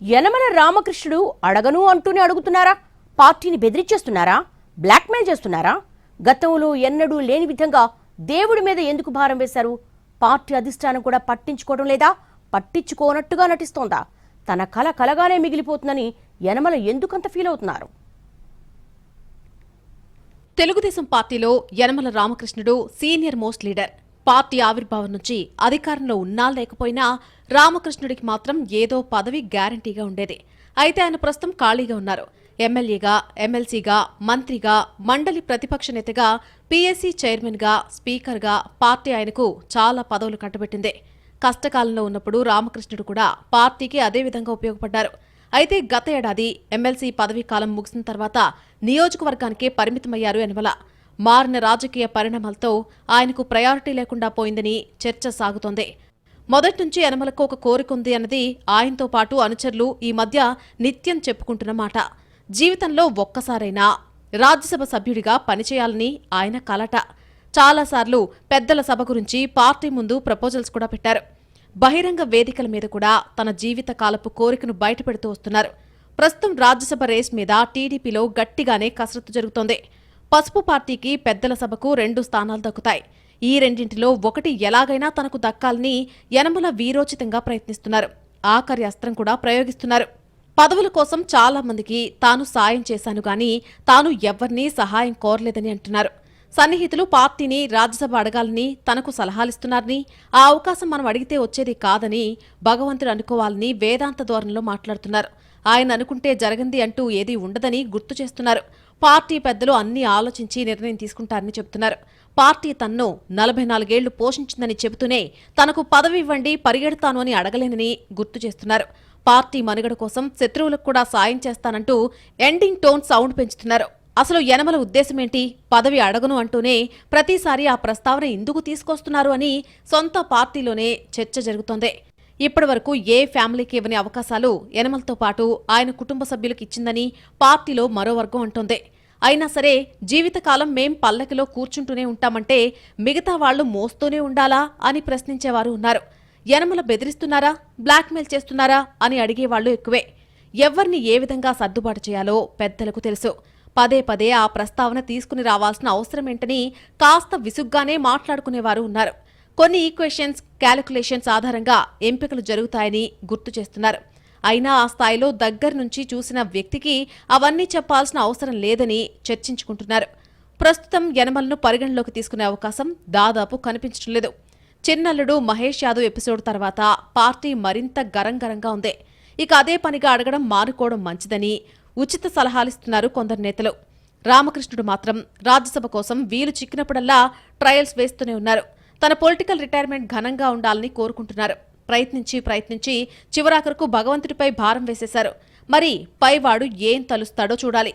యనమల రామకృష్ణుడు అడగను అంటూనే అడుగుతున్నారా? పార్టీని బెదిరించేస్తున్నారా? బ్లాక్మెయిల్ చేస్తున్నారా? గతంలో ఎన్నడూ లేని విధంగా దేవుడి మీద ఎందుకు భారం వేశారు? పార్టీ అధిష్టానం కూడా పట్టించుకోవడం లేదా? పట్టించుకోనట్టుగా నటిస్తోందా? తన కల కలగానే మిగిలిపోతుందని యనమల ఎందుకంత ఫీల్ అవుతున్నారు? తెలుగుదేశం పార్టీలో Yanamala Ramakrishnudu senior most leader. Party ఆవిర్భావం నుంచి అధికారంలో ఉన్నా లేకపోయినా రామకృష్ణుడికి మాత్రం ఏదో పదవి గ్యారంటీగా ఉండేది. అయితే ఆయన ప్రస్తుతం ఖాళీగా ఉన్నారు. ఎమ్మెల్యేగా, ఎమ్మెల్సీగా, మంత్రిగా, మండలి ప్రతిపక్ష నేతగా, పీఎస్సీ చైర్మన్గా, స్పీకర్గా పార్టీ ఆయనకు చాలా పదవులు కట్టబెట్టింది. కష్టకాలంలో ఉన్నప్పుడు రామకృష్ణుడు కూడా పార్టీకి అదే విధంగా ఉపయోగపడ్డారు. అయితే గత ఏడాది ఎమ్మెల్సీ పదవీ కాలం ముగిసిన తర్వాత నియోజకవర్గానికే పరిమితమయ్యారు యనమల. మారిన రాజకీయ పరిణామాలతో ఆయనకు ప్రయారిటీ లేకుండా పోయిందని చర్చ సాగుతోంది. మొదటి నుంచి యనమలకు ఒక కోరికుంది అన్నది ఆయనతో పాటు అనుచరులు ఈ మధ్య నిత్యం చెప్పుకుంటున్న మాట. జీవితంలో ఒక్కసారైనా రాజ్యసభ సభ్యుడిగా పనిచేయాలని ఆయన కలట. చాలాసార్లు పెద్దల సభ గురించి పార్టీ ముందు ప్రపోజల్స్ కూడా పెట్టారు. బహిరంగ వేదికల మీద కూడా తన జీవిత కాలపు కోరికను బయటపెడుతూ వస్తున్నారు. ప్రస్తుతం రాజ్యసభ రేస్ మీద టీడీపీలో గట్టిగానే కసరత్తు జరుగుతోంది. పసుపు పార్టీకి పెద్దల సభకు 2 స్థానాలు దక్కుతాయి. ఈ రెండింటిలో ఒకటి ఎలాగైనా తనకు దక్కాలని యనమల వీరోచితంగా ప్రయత్నిస్తున్నారు. ఆఖరి అస్త్రం కూడా ప్రయోగిస్తున్నారు. పదవుల కోసం చాలా మందికి తాను సాయం చేశాను గాని తాను ఎవ్వర్నీ సహాయం కోరలేదని అంటున్నారు. సన్నిహితులు పార్టీని రాజ్యసభ అడగాలని తనకు సలహాలిస్తున్నారని, ఆ అవకాశం మనం అడిగితే వచ్చేది కాదని భగవంతుడు అనుకోవాలని వేదాంత ధోరణిలో మాట్లాడుతున్నారు. ఆయన అనుకుంటే జరగంది అంటూ ఏదీ ఉండదని గుర్తు చేస్తున్నారు. పార్టీ పెద్దలు అన్నీ ఆలోచించి నిర్ణయం తీసుకుంటారని చెబుతున్నారు. పార్టీ తన్ను 44 ఏళ్లు పోషించిందని చెబుతూనే తనకు పదవి ఇవ్వండి పరిగెడతాను అని అడగలేనని గుర్తు చేస్తున్నారు. పార్టీ మనుగడ కోసం శత్రువులకు కూడా సాయం చేస్తానంటూ ఎండింగ్ టోన్ సౌండ్ పెంచుతున్నారు. అసలు యనమల ఉద్దేశమేంటి? పదవి అడగను అంటూనే ప్రతిసారి ఆ ప్రస్తావన ఎందుకు తీసుకొస్తున్నారు అని సొంత పార్టీలోనే చర్చ జరుగుతోంది. ఇప్పటివరకు ఏ ఫ్యామిలీకి ఇవ్వని అవకాశాలు యనమలతో పాటు ఆయన కుటుంబ సభ్యులకు ఇచ్చిందని పార్టీలో మరో వర్గం అంటోంది. అయినా సరే జీవితకాలం మేం పల్లకిలో కూర్చుంటూనే ఉంటామంటే మిగతా వాళ్లు మోస్తూనే ఉండాలా అని ప్రశ్నించేవారు ఉన్నారు. యనమల బెదిరిస్తున్నారా, బ్లాక్మెయిల్ చేస్తున్నారా అని అడిగేవాళ్లు ఎక్కువే. ఎవ్వర్ని ఏ విధంగా సర్దుబాటు చేయాలో పెద్దలకు తెలుసు. పదే పదే ఆ ప్రస్తావన తీసుకుని రావాల్సిన అవసరమేంటని కాస్త విసుగ్గానే మాట్లాడుకునేవారు ఉన్నారు. కొన్ని ఈక్వేషన్స్, క్యాలిక్యులేషన్స్ ఆధారంగా ఎంపికలు జరుగుతాయని గుర్తు చేస్తున్నారు. అయినా ఆ స్థాయిలో దగ్గర నుంచి చూసిన వ్యక్తికి అవన్నీ చెప్పాల్సిన అవసరం లేదని చర్చించుకుంటున్నారు. ప్రస్తుతం యనమలను పరిగణలోకి తీసుకునే అవకాశం దాదాపు కనిపించడం లేదు. చిన్నల్లుడు మహేష్ యాదవ్ ఎపిసోడ్ తర్వాత పార్టీ మరింత గరంగరంగా ఉంది. ఇక అదే పనిగా అడగడం మానుకోవడం మంచిదని ఉచిత సలహాలిస్తున్నారు కొందరు నేతలు. రామకృష్ణుడు మాత్రం రాజ్యసభ కోసం వీలు చిక్కినప్పుడల్లా ట్రయల్స్ వేస్తూనే ఉన్నారు. తన పొలిటికల్ రిటైర్మెంట్ ఘనంగా ఉండాలని కోరుకుంటున్నారు. ప్రయత్నించి చివరాఖరుకు భగవంతుడిపై భారం వేసేశారు. మరి పైవాడు ఏం తలుస్తాడో చూడాలి.